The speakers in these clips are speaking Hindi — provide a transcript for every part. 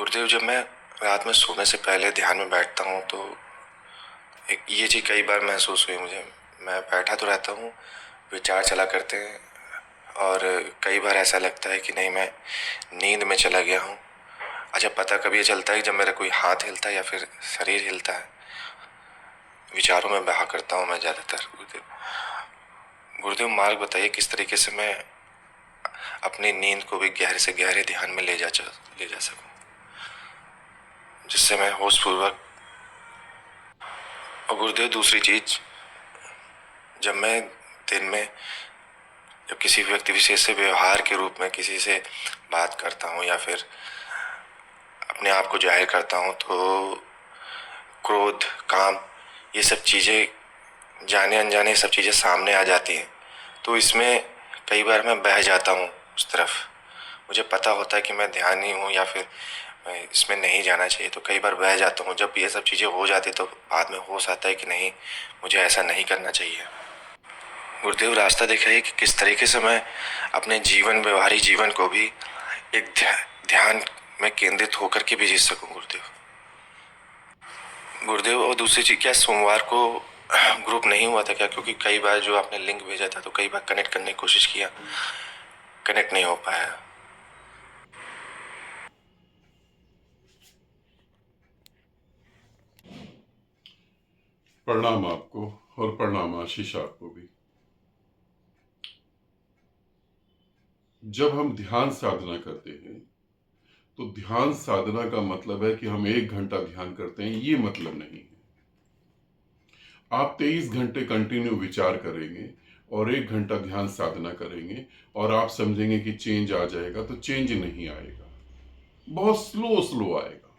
गुरुदेव, जब मैं रात में सोने से पहले ध्यान में बैठता हूँ तो एक ये चीज़ कई बार महसूस हुई मुझे। मैं बैठा तो रहता हूँ, विचार चला करते हैं और कई बार ऐसा लगता है कि नहीं, मैं नींद में चला गया हूँ। अच्छा, पता कभी ये चलता है कि जब मेरा कोई हाथ हिलता है या फिर शरीर हिलता है। विचारों में बहा करता हूँ मैं ज़्यादातर। गुरुदेव, गुरुदेव मार्ग बताइए किस तरीके से मैं अपनी नींद को भी गहरे से गहरे ध्यान में ले जा सकूँ, जिससे मैं होशपूर्वक। और गुरुदेव, दूसरी चीज़, जब मैं दिन में जब किसी व्यक्ति विशेष से व्यवहार के रूप में किसी से बात करता हूँ या फिर अपने आप को जाहिर करता हूँ तो क्रोध, काम, ये सब चीज़ें जाने अनजाने सब चीज़ें सामने आ जाती हैं। तो इसमें कई बार मैं बह जाता हूँ उस तरफ। मुझे पता होता है कि मैं ध्यानी हूँ या फिर मैं इसमें नहीं जाना चाहिए, तो कई बार बह जाता हूँ। जब ये सब चीज़ें हो जाती तो बाद में होश आता है कि नहीं, मुझे ऐसा नहीं करना चाहिए। गुरुदेव, रास्ता दिखाइए कि किस तरीके से मैं अपने व्यवहारिक जीवन को भी एक ध्यान में केंद्रित होकर के भी जी सकूं। गुरुदेव, गुरुदेव, और दूसरी चीज़, क्या सोमवार को ग्रुप नहीं हुआ था क्या? क्योंकि कई बार जो आपने लिंक भेजा था तो कई बार कनेक्ट करने की कोशिश किया, कनेक्ट नहीं हो पाया। प्रणाम आपको और प्रणाम आशीष आपको भी। जब हम ध्यान साधना करते हैं तो ध्यान साधना का मतलब है कि हम 1 घंटा ध्यान करते हैं, ये मतलब नहीं है। आप 23 घंटे कंटिन्यू विचार करेंगे और 1 घंटा ध्यान साधना करेंगे और आप समझेंगे कि चेंज आ जाएगा, तो चेंज नहीं आएगा। बहुत स्लो स्लो आएगा,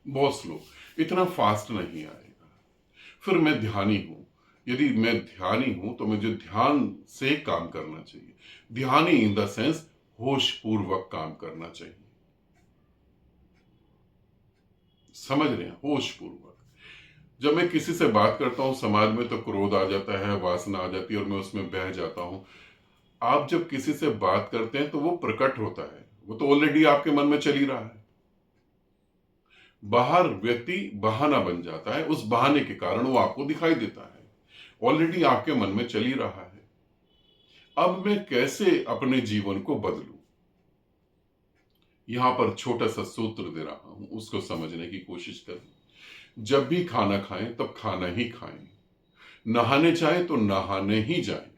बहुत स्लो, इतना फास्ट नहीं आएगा। फिर मैं ध्यानी हूं। यदि मैं ध्यानी हूं तो मुझे ध्यान से काम करना चाहिए। ध्यानी इन द सेंस होश पूर्वक काम करना चाहिए। समझ रहे हैं? होश पूर्वक। जब मैं किसी से बात करता हूं समाज में तो क्रोध आ जाता है, वासना आ जाती है और मैं उसमें बह जाता हूं। आप जब किसी से बात करते हैं तो वो प्रकट होता है, वो तो ऑलरेडी आपके मन में चल ही रहा है। बाहर व्यक्ति बहाना बन जाता है, उस बहाने के कारण वो आपको दिखाई देता है, ऑलरेडी आपके मन में चल ही रहा है। अब मैं कैसे अपने जीवन को बदलूं, यहां पर छोटा सा सूत्र दे रहा हूं, उसको समझने की कोशिश करें। जब भी खाना खाएं तब खाना ही खाएं, नहाने चाहे तो नहाने ही जाएं।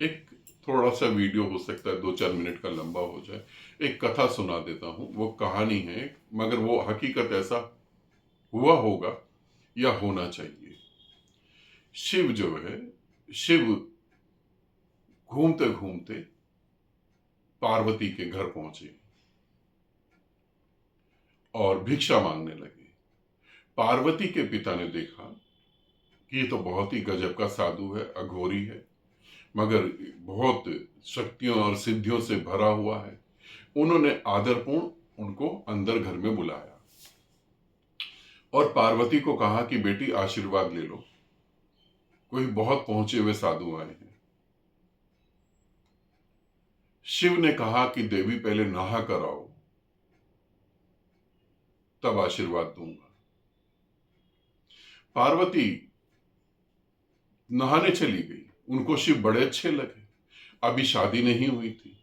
एक थोड़ा सा वीडियो हो सकता है 2-4 मिनट का, लंबा हो जाए। एक कथा सुना देता हूं, वो कहानी है मगर वो हकीकत ऐसा हुआ होगा या होना चाहिए। शिव जो है, शिव घूमते घूमते पार्वती के घर पहुंचे और भिक्षा मांगने लगे। पार्वती के पिता ने देखा कि ये तो बहुत ही गजब का साधु है, अघोरी है, मगर बहुत शक्तियों और सिद्धियों से भरा हुआ है। उन्होंने आदरपूर्ण उनको अंदर घर में बुलाया और पार्वती को कहा कि बेटी आशीर्वाद ले लो, कोई बहुत पहुंचे हुए साधु आए हैं। शिव ने कहा कि देवी पहले नहा कर आओ, तब आशीर्वाद दूंगा। पार्वती नहाने चली गई, उनको शिव बड़े अच्छे लगे। अभी शादी नहीं हुई थी,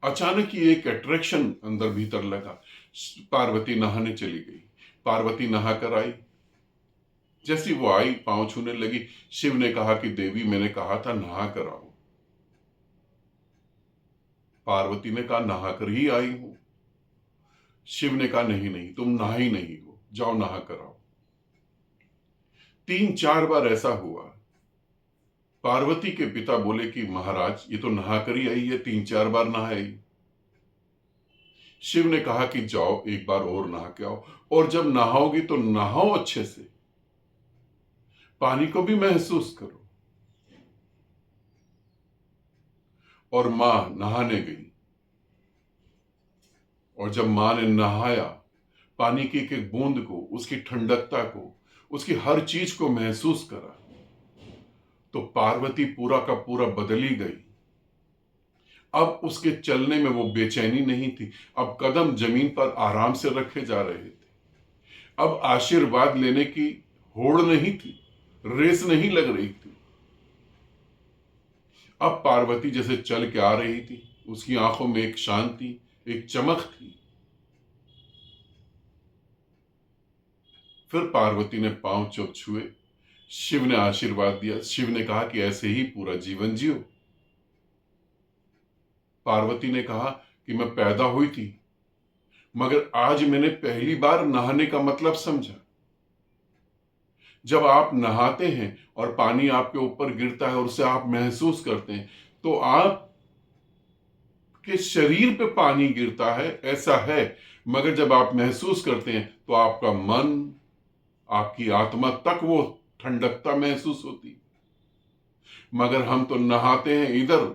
अचानक ही एक अट्रैक्शन अंदर भीतर लगा। पार्वती नहाने चली गई, पार्वती नहाकर आई। जैसी वो आई, पांव छूने लगी, शिव ने कहा कि देवी मैंने कहा था नहा कर आओ। पार्वती ने कहा नहाकर ही आई हूं। शिव ने कहा नहीं नहीं, तुम नहा ही नहीं हो, जाओ नहा कर आओ। 3-4 बार ऐसा हुआ। पार्वती के पिता बोले कि महाराज ये तो नहा कर ही आई है, 3-4 बार नहाई। शिव ने कहा कि जाओ एक बार और नहा के आओ, और जब नहाओगी तो नहाओ अच्छे से, पानी को भी महसूस करो। और मां नहाने गई और जब मां ने नहाया, पानी की एक एक बूंद को, उसकी ठंडकता को, उसकी हर चीज को महसूस करा, तो पार्वती पूरा का पूरा बदली गई। अब उसके चलने में वो बेचैनी नहीं थी। अब कदम जमीन पर आराम से रखे जा रहे थे। अब आशीर्वाद लेने की होड़ नहीं थी, रेस नहीं लग रही थी। अब पार्वती जैसे चल के आ रही थी, उसकी आंखों में एक शांति, एक चमक थी। फिर पार्वती ने पांव जब छुए, शिव ने आशीर्वाद दिया। शिव ने कहा कि ऐसे ही पूरा जीवन जियो। पार्वती ने कहा कि मैं पैदा हुई थी, मगर आज मैंने पहली बार नहाने का मतलब समझा। जब आप नहाते हैं और पानी आपके ऊपर गिरता है और उसे आप महसूस करते हैं, तो आप के शरीर पे पानी गिरता है, ऐसा है। मगर जब आप महसूस करते हैं तो आपका मन, आपकी आत्मा तक वो ठंडकता महसूस होती। मगर हम तो नहाते हैं, इधर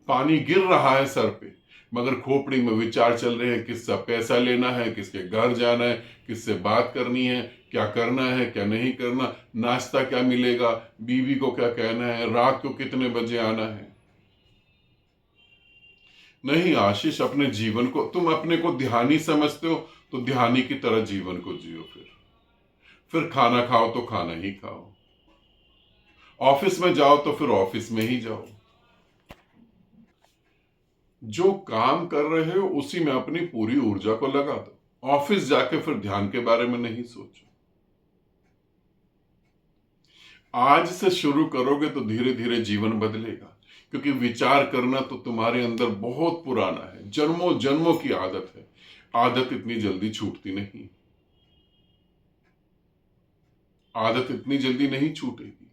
पानी गिर रहा है सर पे, मगर खोपड़ी में विचार चल रहे हैं, किससे पैसा लेना है, किसके घर जाना है, किससे बात करनी है, क्या करना है, क्या नहीं करना, नाश्ता क्या मिलेगा, बीवी को क्या कहना है, रात को कितने बजे आना है। नहीं आशीष, अपने जीवन को तुम अपने को ध्यानी समझते हो तो ध्यानी की तरह जीवन को जियो। फिर खाना खाओ तो खाना ही खाओ, ऑफिस में जाओ तो फिर ऑफिस में ही जाओ। जो काम कर रहे हो उसी में अपनी पूरी ऊर्जा को लगा दो। ऑफिस जाके फिर ध्यान के बारे में नहीं सोचो। आज से शुरू करोगे तो धीरे धीरे जीवन बदलेगा, क्योंकि विचार करना तो तुम्हारे अंदर बहुत पुराना है, जन्मों जन्मों की आदत है। आदत इतनी जल्दी छूटती नहीं, आदत इतनी जल्दी नहीं छूटेगी।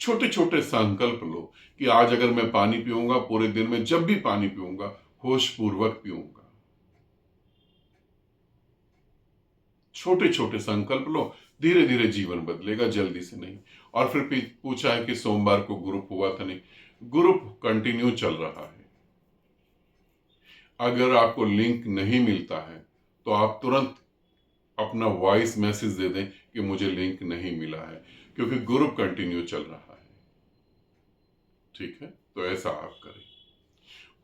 छोटे छोटे संकल्प लो कि आज अगर मैं पानी पीऊंगा, पूरे दिन में जब भी पानी पीऊंगा होश पूर्वक पीऊंगा। छोटे छोटे संकल्प लो, धीरे धीरे जीवन बदलेगा, जल्दी से नहीं। और फिर पूछा है कि सोमवार को ग्रुप हुआ था, नहीं, ग्रुप कंटिन्यू चल रहा है। अगर आपको लिंक नहीं मिलता है तो आप तुरंत अपना वॉइस मैसेज दे दें कि मुझे लिंक नहीं मिला है, क्योंकि ग्रुप कंटिन्यू चल रहा है। ठीक है, तो ऐसा आप करें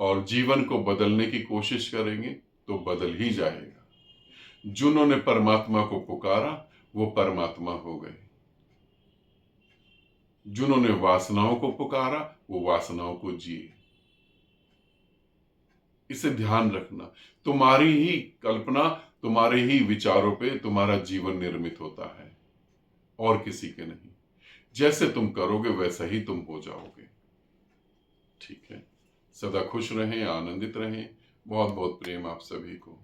और जीवन को बदलने की कोशिश करेंगे तो बदल ही जाएगा। जिन्होंने परमात्मा को पुकारा वो परमात्मा हो गए, जिन्होंने वासनाओं को पुकारा वो वासनाओं को जिए। इसे ध्यान रखना, तुम्हारी ही कल्पना, तुम्हारे ही विचारों पे तुम्हारा जीवन निर्मित होता है और किसी के नहीं। जैसे तुम करोगे वैसा ही तुम हो जाओगे। ठीक है, सदा खुश रहें, आनंदित रहें। बहुत बहुत प्रेम आप सभी को।